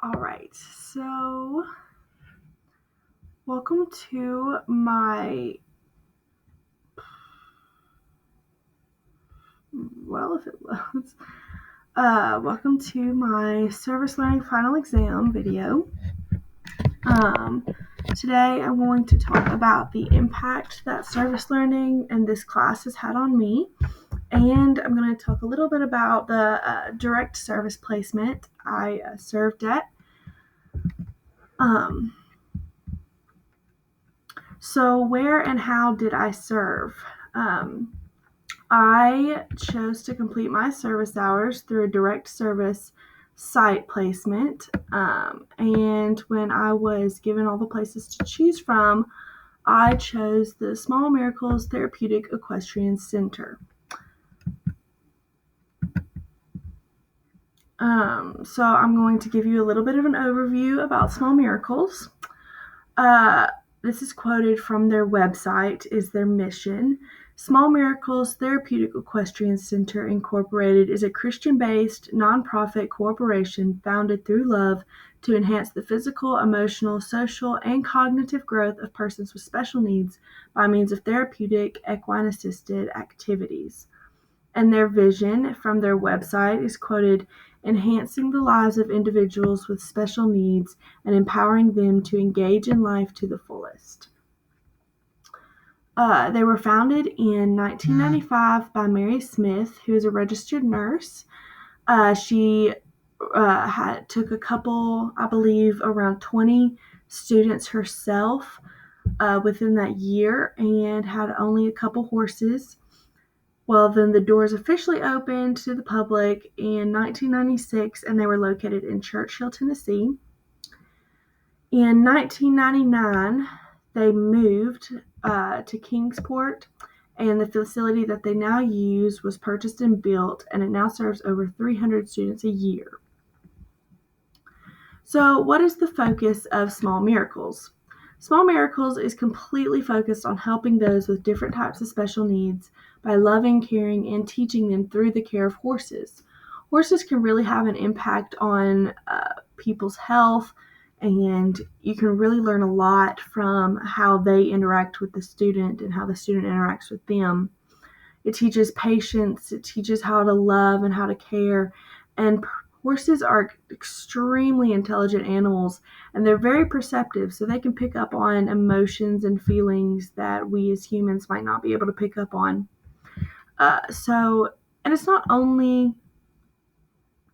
All right, so welcome to my, if it loads, welcome to my service learning final exam video. Today I'm going to talk about the impact that service learning and this class has had on me, and I'm going to talk a little bit about the direct service placement I served at. So where and how did I serve? I chose to complete my service hours through a direct service site placement. And when I was given all the places to choose from, I chose the Small Miracles Therapeutic Equestrian Center. So I'm going to give you a little bit of an overview about Small Miracles. This is quoted from their website, is their mission. Small Miracles Therapeutic Equestrian Center Incorporated is a Christian-based, nonprofit corporation founded through love to enhance the physical, emotional, social, and cognitive growth of persons with special needs by means of therapeutic, equine-assisted activities. And their vision from their website is quoted, enhancing the lives of individuals with special needs and empowering them to engage in life to the fullest. They were founded in 1995 by Mary Smith, who is a registered nurse. She took a couple, I believe, around 20 students herself within that year and had only a couple horses. Well, then the doors officially opened to the public in 1996, and they were located in Churchill, Tennessee. In 1999, they moved to Kingsport, and the facility that they now use was purchased and built, and it now serves over 300 students a year. So, what is the focus of Small Miracles? Small Miracles is completely focused on helping those with different types of special needs by loving, caring, and teaching them through the care of horses. Horses can really have an impact on people's health, and you can really learn a lot from how they interact with the student and how the student interacts with them. It teaches patience, it teaches how to love and how to care, and horses are extremely intelligent animals, and they're very perceptive, so they can pick up on emotions and feelings that we as humans might not be able to pick up on. And it's not only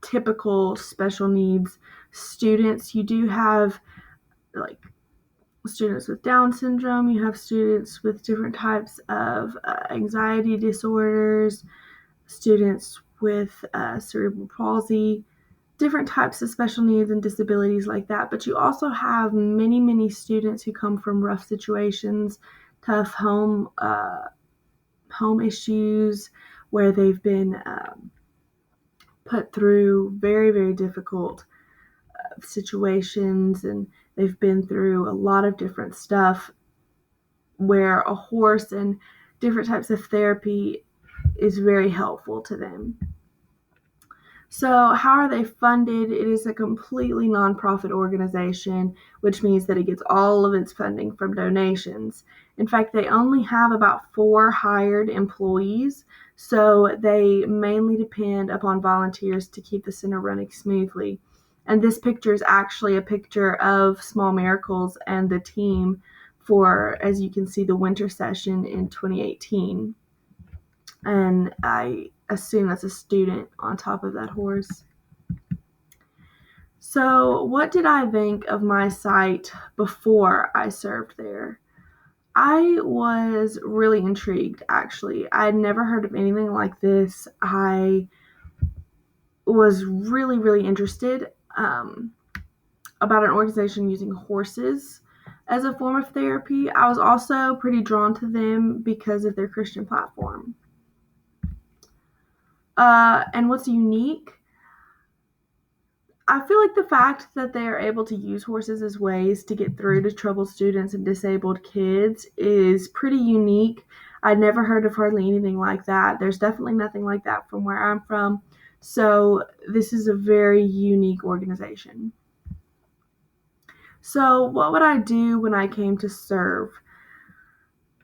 typical special needs students. You do have like students with Down syndrome, you have students with different types of anxiety disorders, students with cerebral palsy, different types of special needs and disabilities like that. But you also have many, many students who come from rough situations, tough home issues, where they've been put through very, very difficult situations, and they've been through a lot of different stuff where a horse and different types of therapy is very helpful to them. So how are they funded? It is a completely nonprofit organization, which means that it gets all of its funding from donations. In fact, they only have about 4 hired employees, so they mainly depend upon volunteers to keep the center running smoothly. And this picture is actually a picture of Small Miracles and the team for, as you can see, the winter session in 2018. And I assume that's a student on top of that horse. So, what did I think of my site before I served there? I was really intrigued, actually. I had never heard of anything like this. I was really, really interested about an organization using horses as a form of therapy. I was also pretty drawn to them because of their Christian platform. And what's unique, I feel like the fact that they are able to use horses as ways to get through to troubled students and disabled kids is pretty unique. I'd never heard of hardly anything like that. There's definitely nothing like that from where I'm from. So this is a very unique organization. So, what would I do when I came to serve?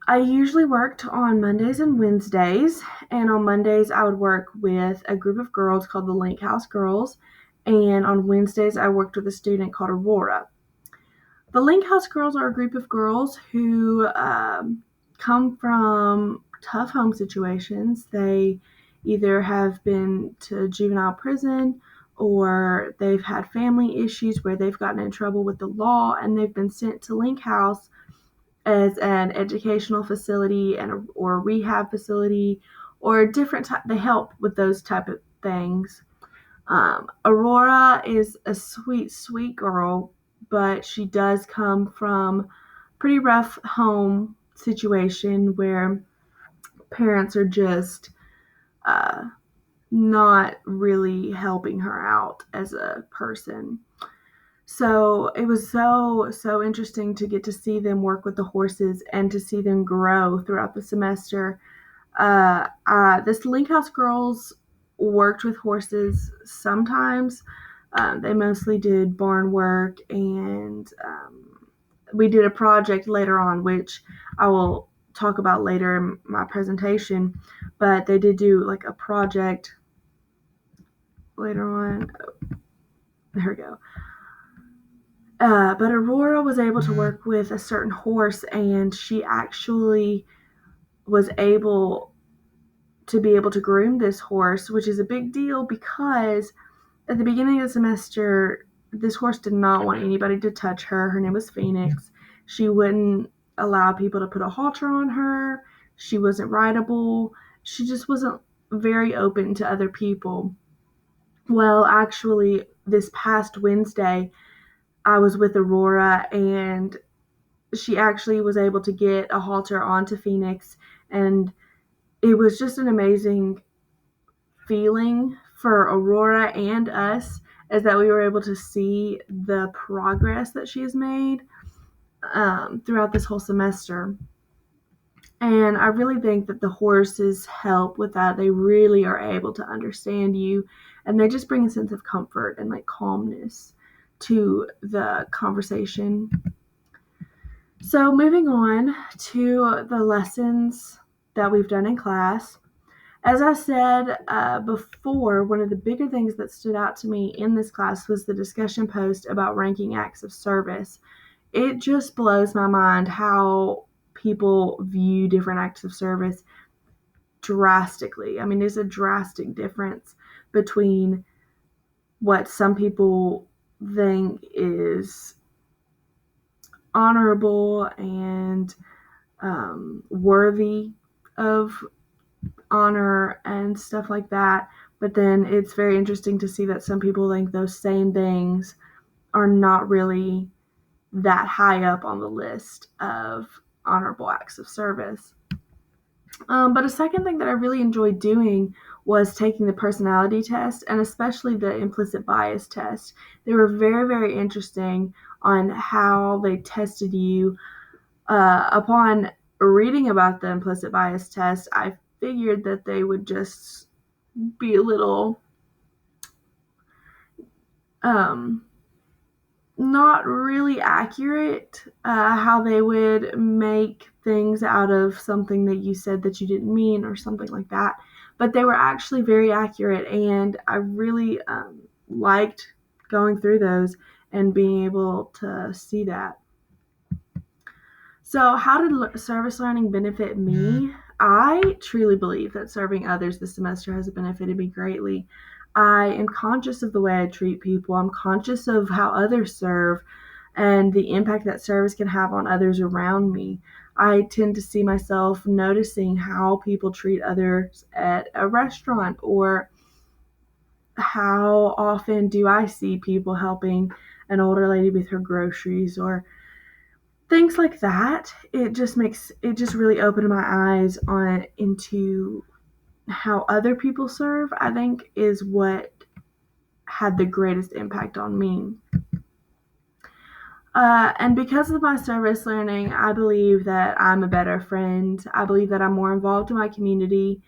I usually worked on Mondays and Wednesdays, and on Mondays I would work with a group of girls called the Link House Girls, and on Wednesdays I worked with a student called Aurora. The Link House Girls are a group of girls who come from tough home situations. They either have been to juvenile prison or they've had family issues where they've gotten in trouble with the law and they've been sent to Link House as an educational facility or a rehab facility or different type. They help with those type of things. Aurora is a sweet, sweet girl, but she does come from pretty rough home situation where parents are just uh, not really helping her out as a person. So it was so interesting to get to see them work with the horses and to see them grow throughout the semester. This Link House girls worked with horses sometimes. They mostly did barn work, and we did a project later on, which I will talk about later in my presentation. But they did do like a project later on. Oh, there we go. But Aurora was able to work with a certain horse, and she actually was able to be able to groom this horse, which is a big deal because at the beginning of the semester, this horse did not want anybody to touch her. Her name was Phoenix. She wouldn't allow people to put a halter on her. She wasn't rideable. She just wasn't very open to other people. Well, actually, this past Wednesday, I was with Aurora and she actually was able to get a halter onto Phoenix, and it was just an amazing feeling for Aurora and us is that we were able to see the progress that she has made throughout this whole semester. And I really think that the horses help with that. They really are able to understand you, and they just bring a sense of comfort and like calmness to the conversation. So, moving on to the lessons that we've done in class. As I said before, one of the bigger things that stood out to me in this class was the discussion post about ranking acts of service. It just blows my mind how people view different acts of service drastically. I mean, there's a drastic difference between what some people think is honorable and worthy of honor and stuff like that. But then it's very interesting to see that some people think those same things are not really that high up on the list of honorable acts of service. But a second thing that I really enjoyed doing was taking the personality test and especially the implicit bias test. They were very, very interesting on how they tested you. Upon reading about the implicit bias test, I figured that they would just be a little not really accurate, how they would make things out of something that you said that you didn't mean or something like that. But they were actually very accurate, and I really liked going through those and being able to see that. So, how did service learning benefit me? I truly believe that serving others this semester has benefited me greatly. I am conscious of the way I treat people. I'm conscious of how others serve and the impact that service can have on others around me. I tend to see myself noticing how people treat others at a restaurant, or how often do I see people helping an older lady with her groceries or things like that. It just really opened my eyes on into how other people serve. I think is what had the greatest impact on me. And because of my service learning, I believe that I'm a better friend. I believe that I'm more involved in my community.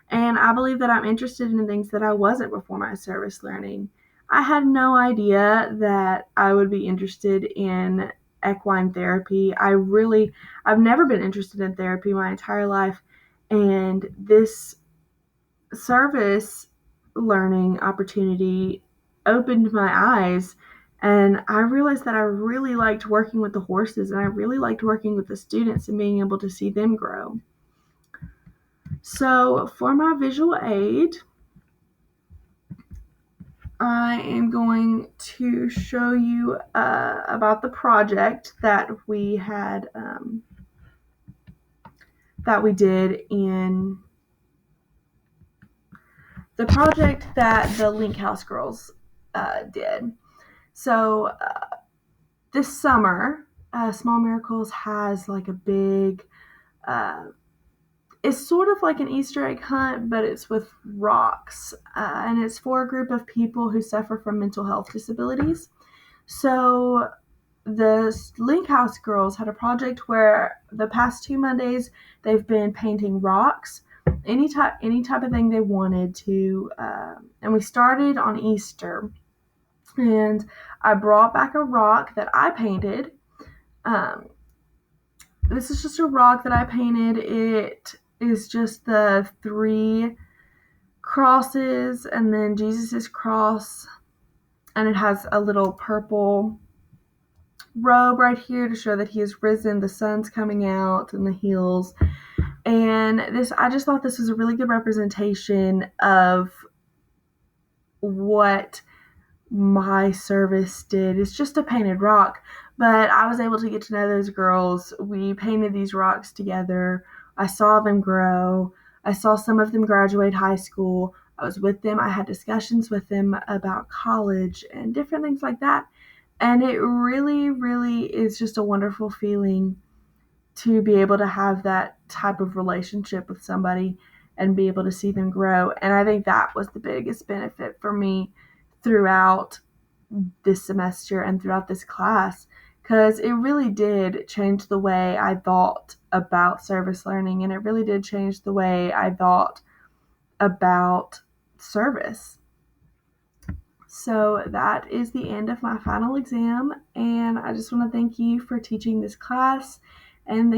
And I believe that I'm interested in things that I wasn't before my service learning. I had no idea that I would be interested in equine therapy. I've never been interested in therapy my entire life, and this service learning opportunity opened my eyes, and I realized that I really liked working with the horses, and I really liked working with the students and being able to see them grow. So for my visual aid, I am going to show you about the project that we did in the project that the Link House girls did. So this summer, Small Miracles has like a big, it's sort of like an Easter egg hunt, but it's with rocks. And it's for a group of people who suffer from mental health disabilities. So the Link House girls had a project where the past 2 Mondays they've been painting rocks, any type of thing they wanted to, and we started on Easter. And I brought back a rock that I painted. This is just a rock that I painted. It is just the 3 crosses and then Jesus's cross, and it has a little purple robe right here to show that he is risen. The sun's coming out and the hills. And I just thought this was a really good representation of what my service did. It's just a painted rock, but I was able to get to know those girls. We painted these rocks together. I saw them grow. I saw some of them graduate high school. I was with them. I had discussions with them about college and different things like that. And it really, really is just a wonderful feeling to be able to have that type of relationship with somebody and be able to see them grow. And I think that was the biggest benefit for me throughout this semester and throughout this class, because it really did change the way I thought about service learning, and it really did change the way I thought about service. So that is the end of my final exam, and I just want to thank you for teaching this class, and